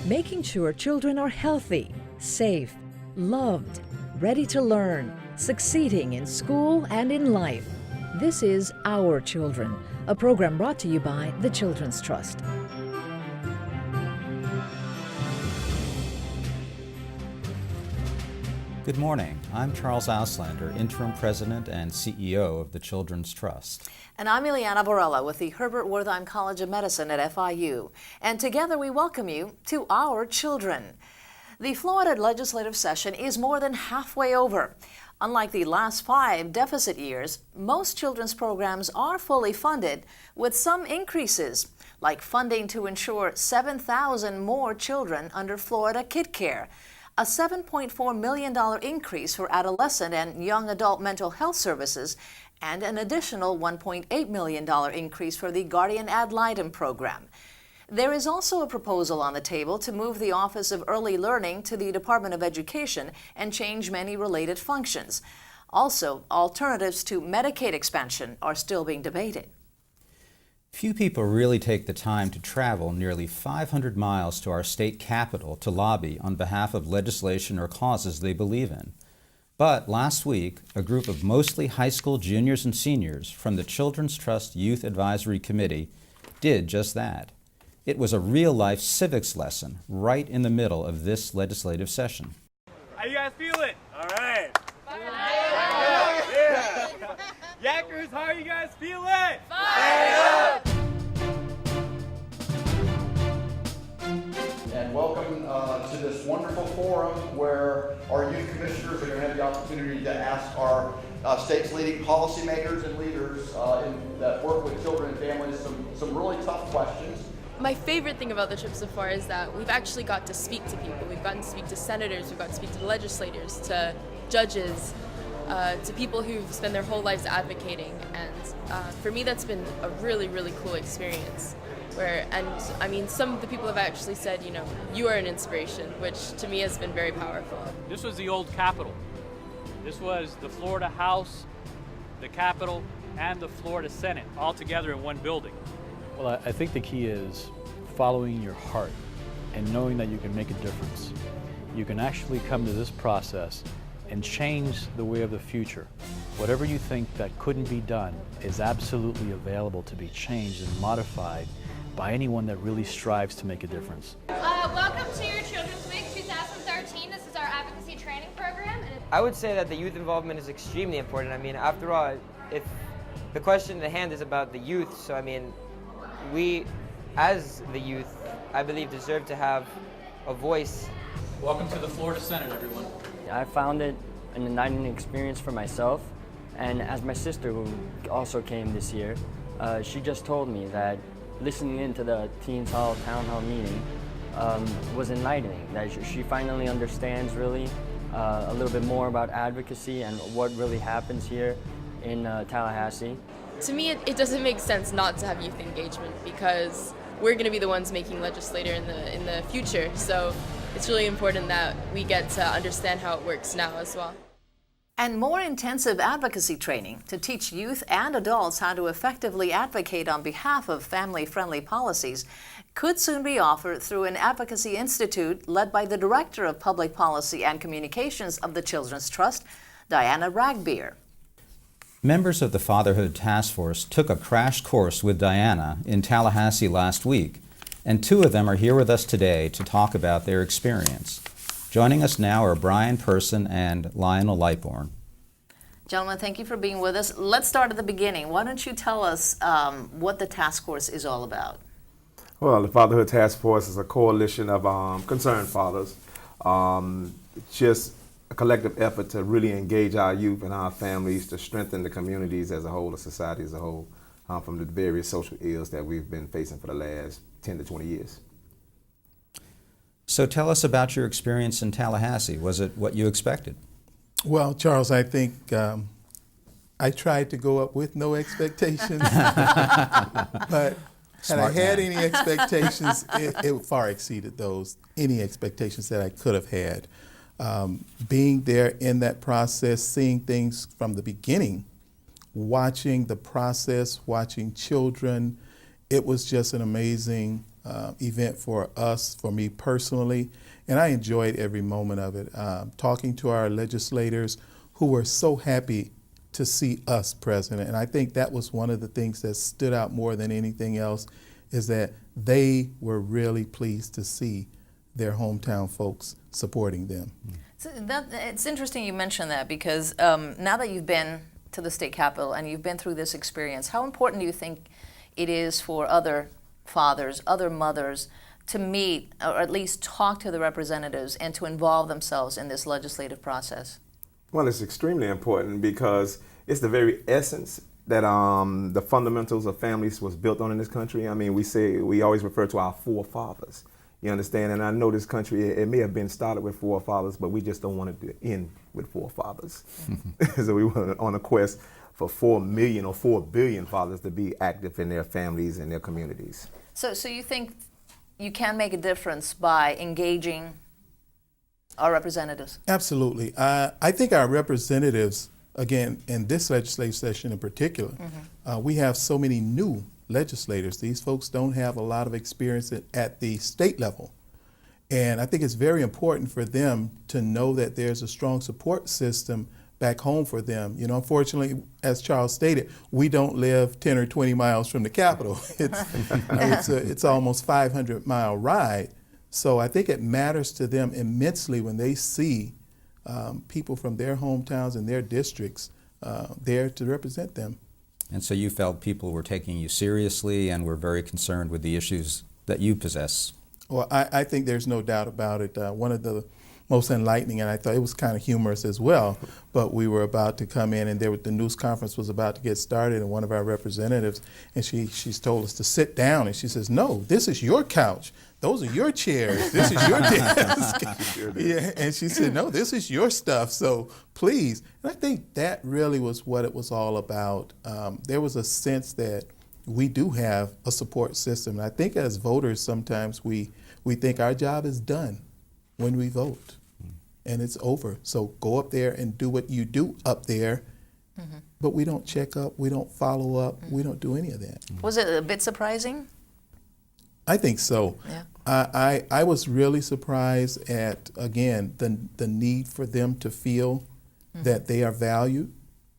making sure children are healthy, safe, loved, ready to learn, succeeding in school and in life. This is Our Children, a program brought to you by the Children's Trust. Good morning. I'm Charles Auslander, Interim President and CEO of the Children's Trust. And I'm Ileana Borella with the Herbert Wertheim College of Medicine at FIU. And together we welcome you to Our Children. The Florida legislative session is more than halfway over. Unlike the last 5 deficit years, most children's programs are fully funded, with some increases, like funding to ensure 7,000 more children under Florida Kid Care, a $7.4 million increase for adolescent and young adult mental health services, and an additional $1.8 million increase for the Guardian Ad Litem program. There is also a proposal on the table to move the Office of Early Learning to the Department of Education and change many related functions. Also, alternatives to Medicaid expansion are still being debated. Few people really take the time to travel nearly 500 miles to our state capitol to lobby on behalf of legislation or causes they believe in. But last week, a group of mostly high school juniors and seniors from the Children's Trust Youth Advisory Committee did just that. It was a real-life civics lesson right in the middle of this legislative session. How you guys feeling? All right. Yeah. Yackers, how are you guys feeling? Fire up! And welcome to this wonderful forum where our youth commissioners are going to have the opportunity to ask our state's leading policymakers and leaders that work with children and families some really tough questions. My favorite thing about the trip so far is that we've actually got to speak to people. We've gotten to speak to senators, we've got to speak to legislators, to judges, to people who've spent their whole lives advocating. And for me, that's been a really, really cool experience. Some of the people have actually said, you are an inspiration, which to me has been very powerful. This was the old Capitol. This was the Florida House, the Capitol, and the Florida Senate all together in one building. Well, I think the key is following your heart and knowing that you can make a difference. You can actually come to this process and change the way of the future. Whatever you think that couldn't be done is absolutely available to be changed and modified by anyone that really strives to make a difference. Welcome to your Children's Week 2013. This is our advocacy training program. I would say that the youth involvement is extremely important. After all, if the question at hand is about the youth, so we, as the youth, I believe, deserve to have a voice. Welcome to the Florida Senate, everyone. I found it an enlightening experience for myself, and as my sister, who also came this year, she just told me that listening into the Teens Hall Town Hall meeting was enlightening, that she finally understands really a little bit more about advocacy and what really happens here in Tallahassee. To me, it doesn't make sense not to have youth engagement because we're going to be the ones making legislation in the future. So it's really important that we get to understand how it works now as well. And more intensive advocacy training to teach youth and adults how to effectively advocate on behalf of family-friendly policies could soon be offered through an advocacy institute led by the Director of Public Policy and Communications of the Children's Trust, Diana Ragbeer. Members of the Fatherhood Task Force took a crash course with Diana in Tallahassee last week, and 2 of them are here with us today to talk about their experience. Joining us now are Brian Person and Lionel Lightbourne. Gentlemen, thank you for being with us. Let's start at the beginning. Why don't you tell us what the task force is all about? Well, the Fatherhood Task Force is a coalition of concerned fathers, just a collective effort to really engage our youth and our families to strengthen the communities as a whole, the society as a whole, from the various social ills that we've been facing for the last 10 to 20 years. So tell us about your experience in Tallahassee. Was it what you expected? Well, Charles, I think I tried to go up with no expectations, but had I had any expectations, it far exceeded any expectations that I could have had. Being there in that process, seeing things from the beginning, watching the process, watching children it was just an amazing event for us, for me personally, and I enjoyed every moment of it. Talking to our legislators who were so happy to see us present, and I think that was one of the things that stood out more than anything else, is that they were really pleased to see their hometown folks supporting them. So it's interesting you mentioned that, because now that you've been to the state capitol and you've been through this experience, how important do you think it is for other fathers, other mothers, to meet or at least talk to the representatives and to involve themselves in this legislative process? Well, it's extremely important because it's the very essence that the fundamentals of families was built on in this country. I mean, we always refer to our forefathers. You understand? And I know this country, it may have been started with forefathers, but we just don't want it to end with forefathers. So we were on a quest for 4 million or 4 billion fathers to be active in their families and their communities. So you think you can make a difference by engaging our representatives? Absolutely. I think our representatives, again, in this legislative session in particular, we have so many new legislators. These folks don't have a lot of experience at the state level. And I think it's very important for them to know that there's a strong support system back home for them. You know, unfortunately, as Charles stated, we don't live 10 or 20 miles from the Capitol. It's almost 500-mile ride. So I think it matters to them immensely when they see people from their hometowns and their districts there to represent them. And so you felt people were taking you seriously and were very concerned with the issues that you possess. Well, I think there's no doubt about it. One of the most enlightening, and I thought it was kind of humorous as well, but we were about to come in and the news conference was about to get started, and one of our representatives, and she's told us to sit down, and she says, "No, this is your couch. Those are your chairs. This is your desk." Yeah, and she said, "No, this is your stuff, so please." And I think that really was what it was all about. There was a sense that we do have a support system. And I think as voters, sometimes we think our job is done when we vote, and it's over. So go up there and do what you do up there, but we don't check up, we don't follow up, we don't do any of that. Was it a bit surprising? I think so. Yeah. I was really surprised at, again, the need for them to feel that they are valued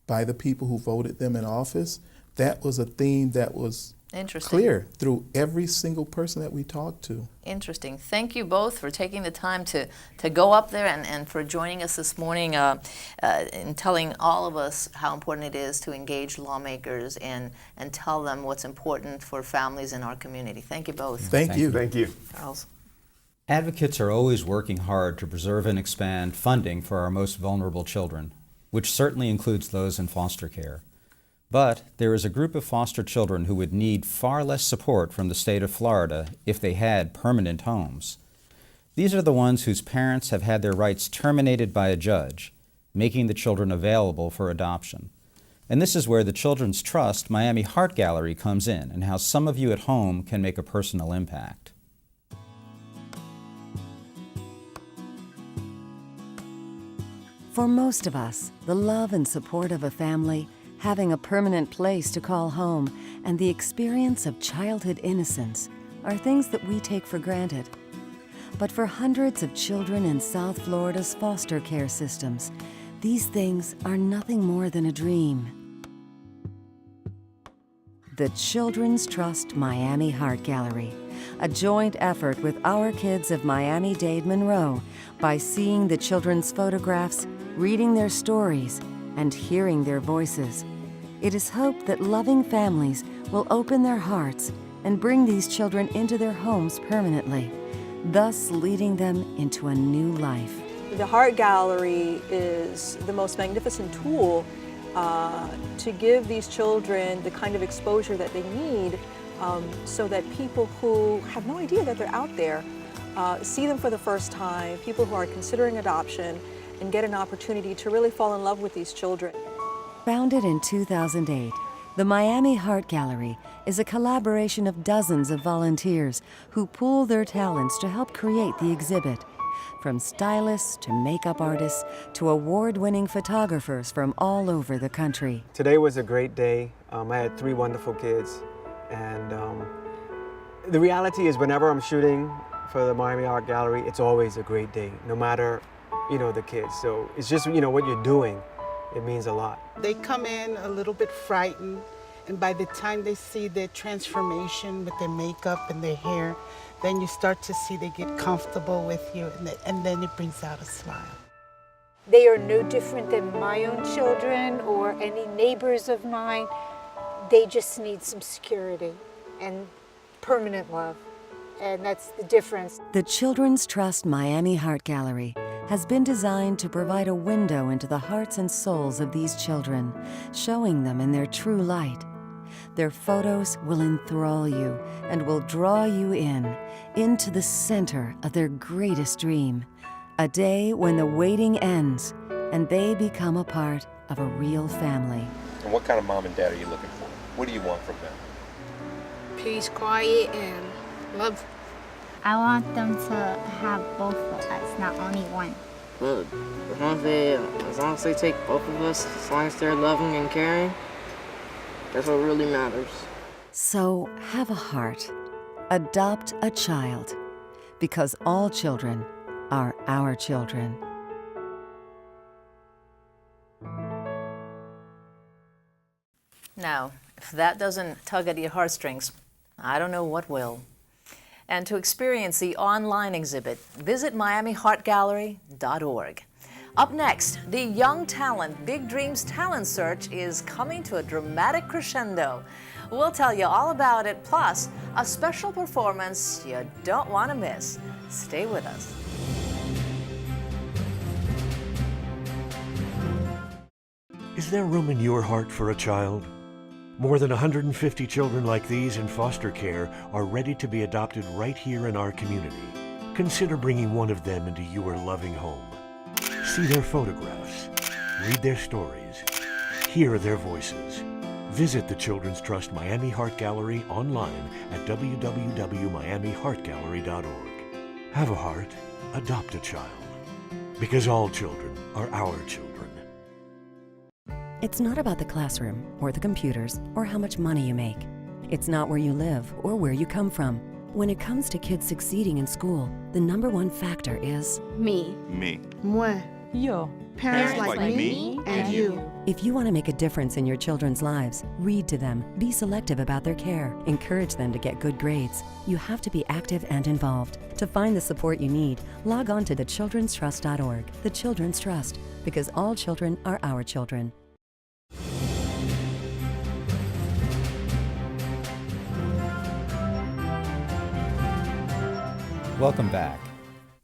by the people who voted them in office. That was a theme that was clear through every single person that we talked to. Interesting. Thank you both for taking the time to go up there and for joining us this morning and telling all of us how important it is to engage lawmakers and tell them what's important for families in our community. Thank you both. Thank you. Thank you. Charles. Advocates are always working hard to preserve and expand funding for our most vulnerable children, which certainly includes those in foster care. But there is a group of foster children who would need far less support from the state of Florida if they had permanent homes. These are the ones whose parents have had their rights terminated by a judge, making the children available for adoption. And this is where the Children's Trust Miami Heart Gallery comes in, and how some of you at home can make a personal impact. For most of us, the love and support of a family, having a permanent place to call home, and the experience of childhood innocence are things that we take for granted. But for hundreds of children in South Florida's foster care systems, these things are nothing more than a dream. The Children's Trust Miami Heart Gallery, a joint effort with Our Kids of Miami-Dade Monroe, by seeing the children's photographs, reading their stories, and hearing their voices. It is hoped that loving families will open their hearts and bring these children into their homes permanently, thus leading them into a new life. The Heart Gallery is the most magnificent tool to give these children the kind of exposure that they need so that people who have no idea that they're out there see them for the first time, people who are considering adoption, and get an opportunity to really fall in love with these children. Founded in 2008, the Miami Heart Gallery is a collaboration of dozens of volunteers who pool their talents to help create the exhibit. From stylists to makeup artists to award-winning photographers from all over the country. Today was a great day. I had 3 wonderful kids, and The reality is whenever I'm shooting for the Miami Art Gallery, it's always a great day, no matter, the kids. So it's just, what you're doing, it means a lot. They come in a little bit frightened, and by the time they see their transformation with their makeup and their hair, then you start to see they get comfortable with you, and then it brings out a smile. They are no different than my own children or any neighbors of mine. They just need some security and permanent love, and that's the difference. The Children's Trust Miami Heart Gallery has been designed to provide a window into the hearts and souls of these children, showing them in their true light. Their photos will enthrall you and will draw you into the center of their greatest dream, a day when the waiting ends and they become a part of a real family. And what kind of mom and dad are you looking for? What do you want from them? Peace, quiet, and love. I want them to have both of us, not only one. Look, as long as they take both of us, as long as they're loving and caring, that's what really matters. So have a heart. Adopt a child, because all children are our children. Now, if that doesn't tug at your heartstrings, I don't know what will. And to experience the online exhibit, visit MiamiHeartGallery.org. Up next, the Young Talent Big Dreams Talent Search is coming to a dramatic crescendo. We'll tell you all about it, plus a special performance you don't want to miss. Stay with us. Is there room in your heart for a child? More than 150 children like these in foster care are ready to be adopted right here in our community. Consider bringing one of them into your loving home. See their photographs, read their stories, hear their voices. Visit the Children's Trust Miami Heart Gallery online at www.miamiheartgallery.org. Have a heart, adopt a child. Because all children are our children. It's not about the classroom or the computers or how much money you make. It's not where you live or where you come from. When it comes to kids succeeding in school, the #1 factor is me. Moi. Yo. Parents like me and you. If you want to make a difference in your children's lives, read to them, be selective about their care, encourage them to get good grades. You have to be active and involved. To find the support you need, log on to thechildrenstrust.org. The Children's Trust, because all children are our children. Welcome back.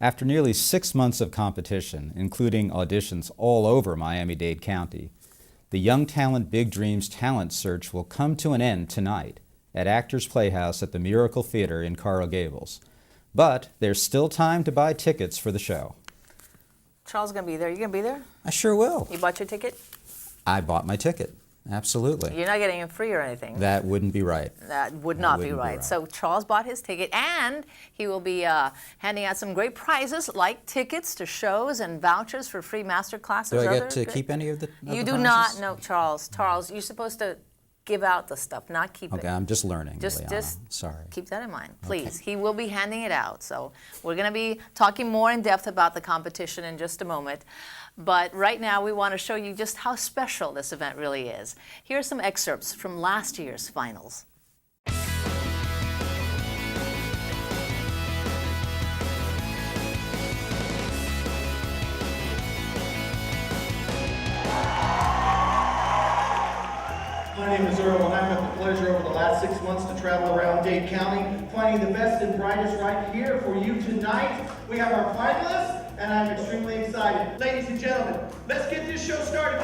After nearly 6 months of competition, including auditions all over Miami-Dade County, the Young Talent Big Dreams Talent Search will come to an end tonight at Actors Playhouse at the Miracle Theater in Coral Gables. But there's still time to buy tickets for the show. Charles is going to be there. You going to be there? I sure will. You bought your ticket? I bought my ticket. Absolutely. You're not getting it free or anything. That wouldn't be right. That would not be right. So Charles bought his ticket, and he will be handing out some great prizes like tickets to shows and vouchers for free master classes. Do I get to keep any of the You do prizes? not. No, Charles. Charles, you're supposed to give out the stuff, not keep it. Okay, I'm just learning, Just sorry. Keep that in mind, please. Okay. He will be handing it out. So we're going to be talking more in depth about the competition in just a moment. But right now, we want to show you just how special this event really is. Here are some excerpts from last year's finals. My name is Earl, and I've had the pleasure over the last 6 months to travel around Dade County, finding the best and brightest right here for you tonight. We have our finalists, and I'm extremely excited. Ladies and gentlemen, let's get this show started.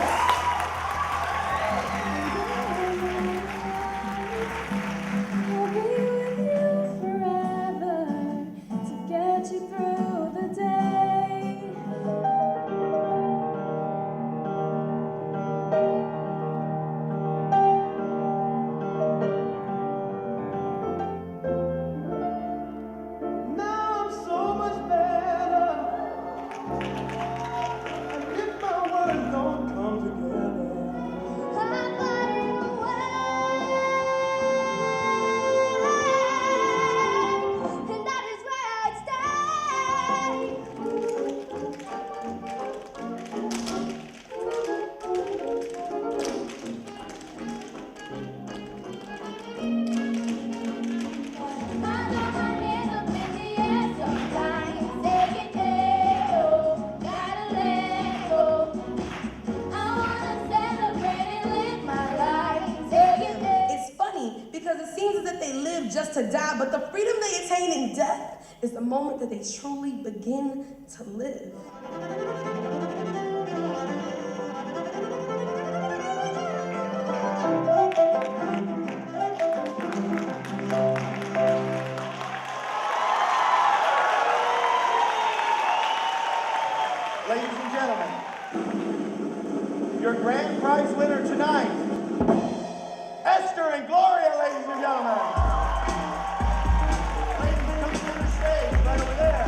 Don't come together. pain and death is the moment that they truly begin to live. Ladies and gentlemen, your grand prize winner tonight, Esther and Gloria, ladies and gentlemen. Ladies, come to the stage, right over there.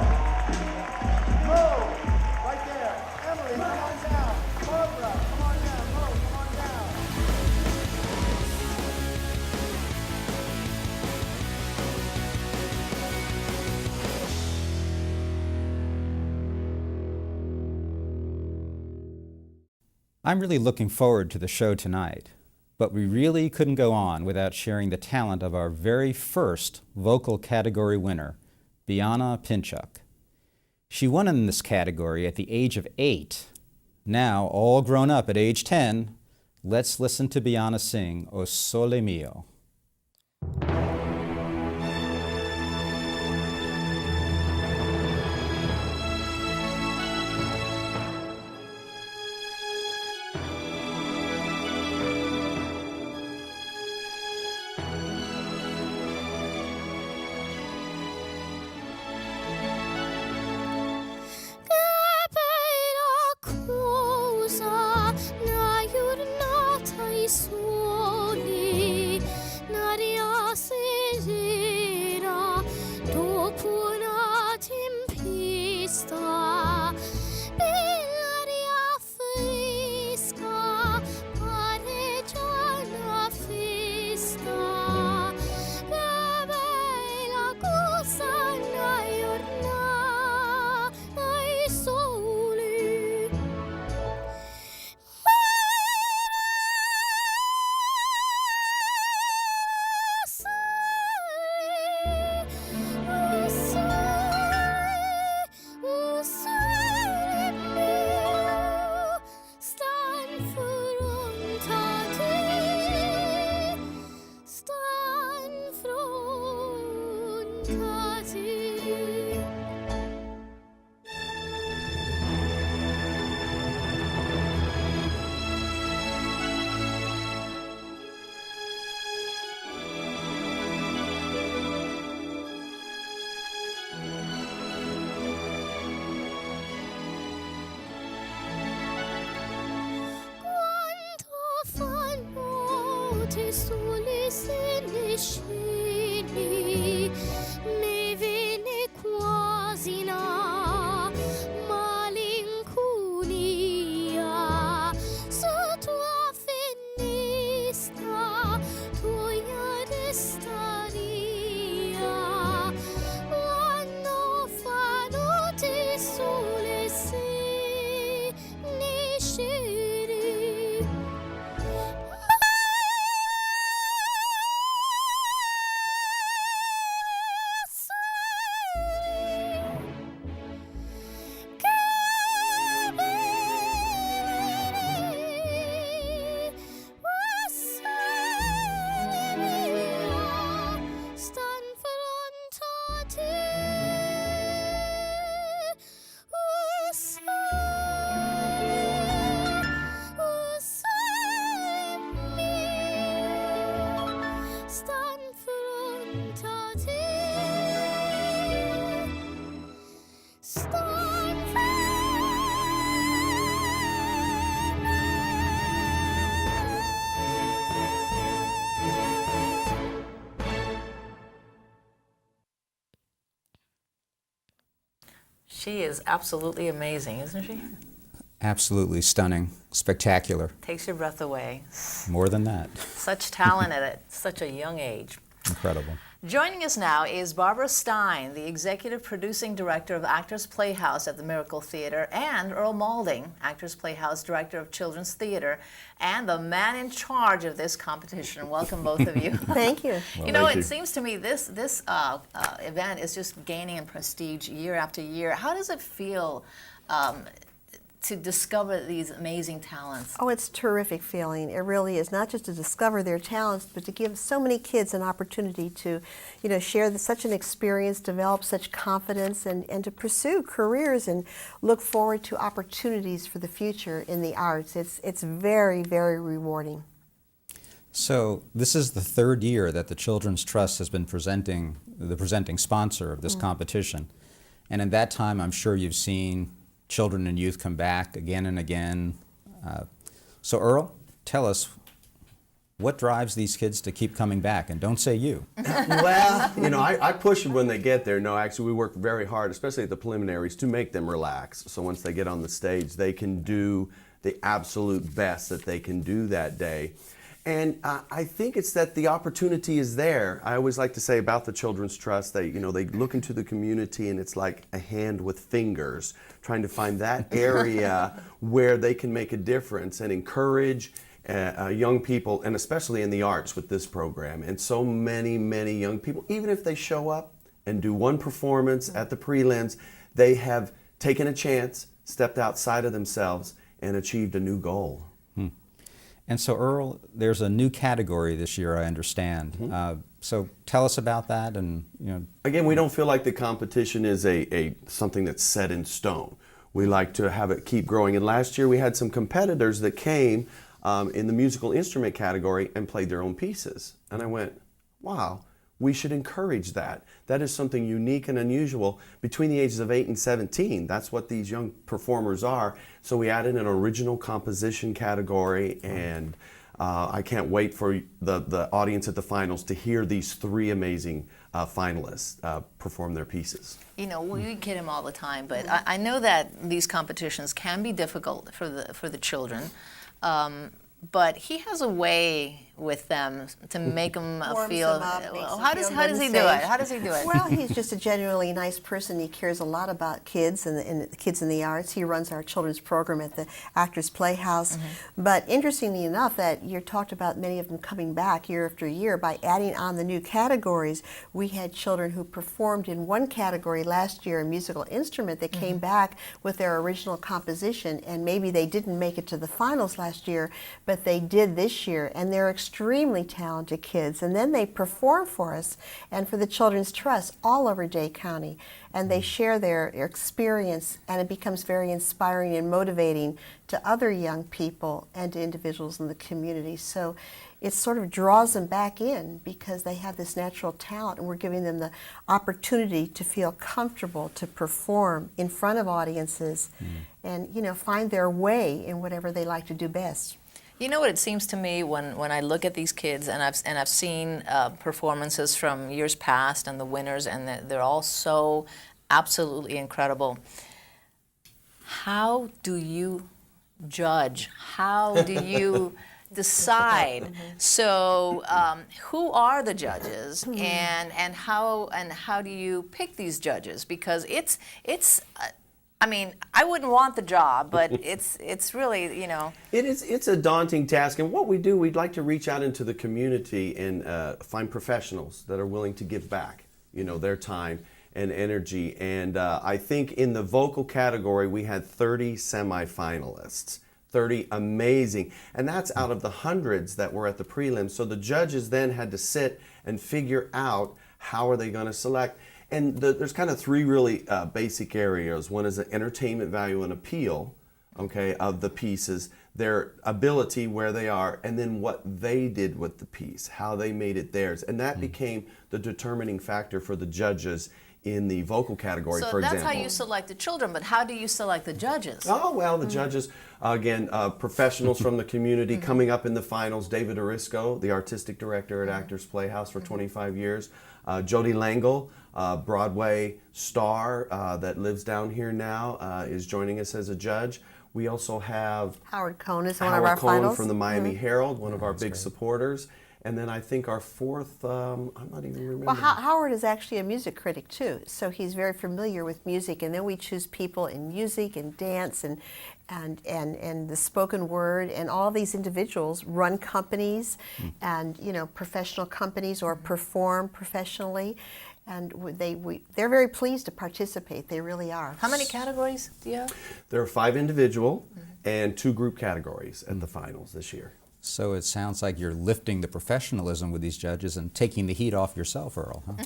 Mo, right there. Emily, come on down. Barbara, come on down. Mo, come on down. I'm really looking forward to the show tonight, but we really couldn't go on without sharing the talent of our very first vocal category winner, Biana Pinchuk. She won in this category at the age of 8. Now, all grown up at age 10, let's listen to Biana sing O Sole Mio. She is absolutely amazing, isn't she? Absolutely stunning, spectacular. Takes your breath away. More than that. Such talent at such a young age. Incredible. Joining us now is Barbara Stein, the Executive Producing Director of Actors Playhouse at the Miracle Theater, and Earl Maulding, Actors Playhouse Director of Children's Theater, and the man in charge of this competition. Welcome, both of you. Thank you. Well, you know, it seems to me this event is just gaining in prestige year after year. How does it feel to discover these amazing talents? Oh, it's a terrific feeling. It really is, not just to discover their talents, but to give so many kids an opportunity to, share such an experience, develop such confidence, and to pursue careers and look forward to opportunities for the future in the arts. It's very, very rewarding. So this is the third year that the Children's Trust has been the presenting sponsor of this competition. And in that time, I'm sure you've seen children and youth come back again and again. So Earl, tell us, what drives these kids to keep coming back? And don't say you. Well, I push them when they get there. No, actually, we work very hard, especially at the preliminaries, to make them relax. So once they get on the stage, they can do the absolute best that they can do that day. And I think it's that the opportunity is there. I always like to say about the Children's Trust, they look into the community and it's like a hand with fingers, trying to find that area where they can make a difference and encourage young people, and especially in the arts with this program. And so many, many young people, even if they show up and do one performance at the prelims, they have taken a chance, stepped outside of themselves, and achieved a new goal. And so, Earl, there's a new category this year, I understand. So tell us about that. And again, we don't feel like the competition is something that's set in stone. We like to have it keep growing. And last year we had some competitors that came in the musical instrument category and played their own pieces. And I went, wow, we should encourage that. That is something unique and unusual between the ages of 8 and 17. That's what these young performers are. So we added an original composition category, and I can't wait for the audience at the finals to hear these three amazing finalists perform their pieces. We kid him all the time, but I know that these competitions can be difficult for the children. But he has a way with them to make them feel. How does he do it? How does he do it? Well, he's just a genuinely nice person. He cares a lot about kids and the kids in the arts. He runs our children's program at the Actors Playhouse. But interestingly enough, that you talked about many of them coming back year after year by adding on the new categories. We had children who performed in one category last year, a musical instrument, that came back with their original composition, and maybe they didn't make it to the finals last year, but they did this year, and they're extremely talented kids. And then they perform for us and for the Children's Trust all over Dade County, and they share their experience, and it becomes very inspiring and motivating to other young people and to individuals in the community. So it sort of draws them back in because they have this natural talent, and we're giving them the opportunity to feel comfortable to perform in front of audiences and find their way in whatever they like to do best. You know what it seems to me when I look at these kids, and I've seen performances from years past and the winners, and they're all so absolutely incredible. How do you judge? How do you decide? So who are the judges, and how do you pick these judges? Because it's I mean, I wouldn't want the job, but it's really, It's a daunting task, and what we do, we'd like to reach out into the community and find professionals that are willing to give back, their time and energy. And I think in the vocal category, we had 30 semifinalists, 30 amazing, and that's out of the hundreds that were at the prelims. So the judges then had to sit and figure out how are they going to select. And there's kind of three really basic areas. One is the entertainment value and appeal, of the pieces, their ability, where they are, and then what they did with the piece, how they made it theirs. And that became the determining factor for the judges in the vocal category, for example. So that's how you select the children, but how do you select the judges? Oh, well, the judges, again, professionals from the community coming up in the finals. David Orisco, the artistic director at Actors Playhouse for 25 years. Jody Langle, Broadway star that lives down here now, is joining us as a judge. We also have Howard Cohn is one of our finals. From the Miami Herald, one of our big supporters. And then I think our fourth, I'm not even remembering. Well, Howard is actually a music critic too, so he's very familiar with music. And then we choose people in music and dance and the spoken word, and all these individuals run companies and professional companies or perform professionally. and they're very pleased to participate. They really are. How many categories do you have? There are 5 individual and 2 group categories at the finals this year. So it sounds like you're lifting the professionalism with these judges and taking the heat off yourself, Earl, huh?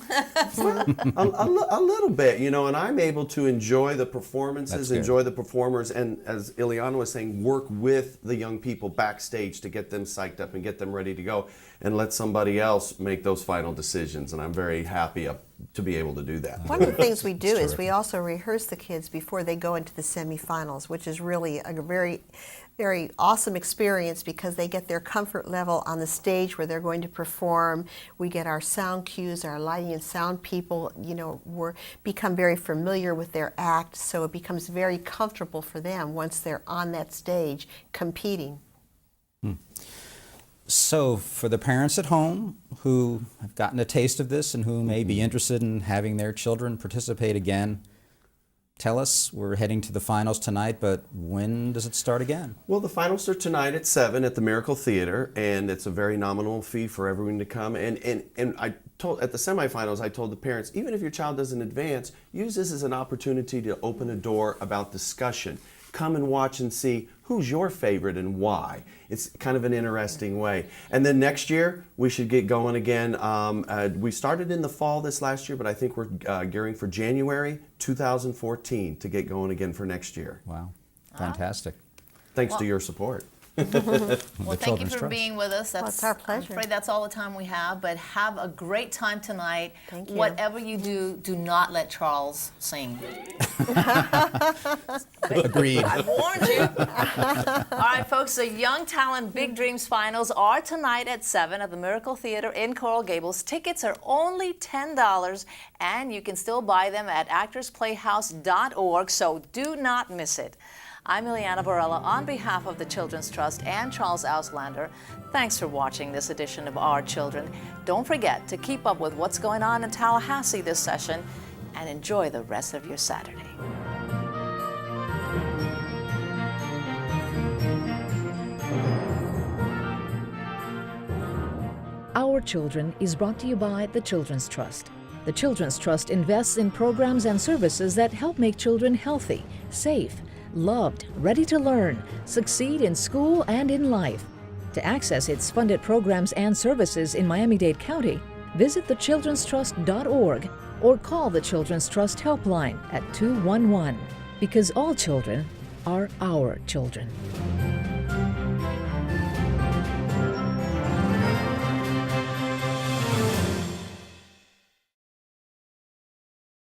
a little bit, you know, and I'm able to enjoy the performances, enjoy the performers, and as Ileana was saying, work with the young people backstage to get them psyched up and get them ready to go, and let somebody else make those final decisions. And I'm very happy to be able to do that. One of the things we do is we also rehearse the kids before they go into the semifinals, which is really a very, very awesome experience because they get their comfort level on the stage where they're going to perform. We get our sound cues, our lighting and sound people, you know, become very familiar with their act, so it becomes very comfortable for them once they're on that stage competing. So for the parents at home who have gotten a taste of this and who may be interested in having their children participate again, tell us, we're heading to the finals tonight, but when does it start again? Well, the finals are tonight at 7 at the Miracle Theater, and it's a very nominal fee for everyone to come. And I told at the semifinals, I told the parents, even if your child doesn't advance, use this as an opportunity to open a door about discussion. Come and watch and see who's your favorite and why. It's kind of an interesting way. And then next year, we should get going again. We started in the fall this last year, but I think we're gearing for January 2014 to get going again for next year. Wow, fantastic. Thanks to your support. Well, thank you for being with us. It's our pleasure. I'm afraid that's all the time we have, but have a great time tonight. Thank you. Whatever you do not let Charles sing. Agreed. I warned you. All right, folks, the Young Talent Big Dreams Finals are tonight at 7 at the Miracle Theater in Coral Gables. Tickets are only $10, and you can still buy them at actorsplayhouse.org, so do not miss it. I'm Ileana Barella on behalf of the Children's Trust and Charles Auslander. Thanks for watching this edition of Our Children. Don't forget to keep up with what's going on in Tallahassee this session and enjoy the rest of your Saturday. Our Children is brought to you by the Children's Trust. The Children's Trust invests in programs and services that help make children healthy, safe, loved, ready to learn, succeed in school and in life. To access its funded programs and services in Miami-Dade County, visit thechildrenstrust.org or call the Children's Trust helpline at 211, because all children are our children.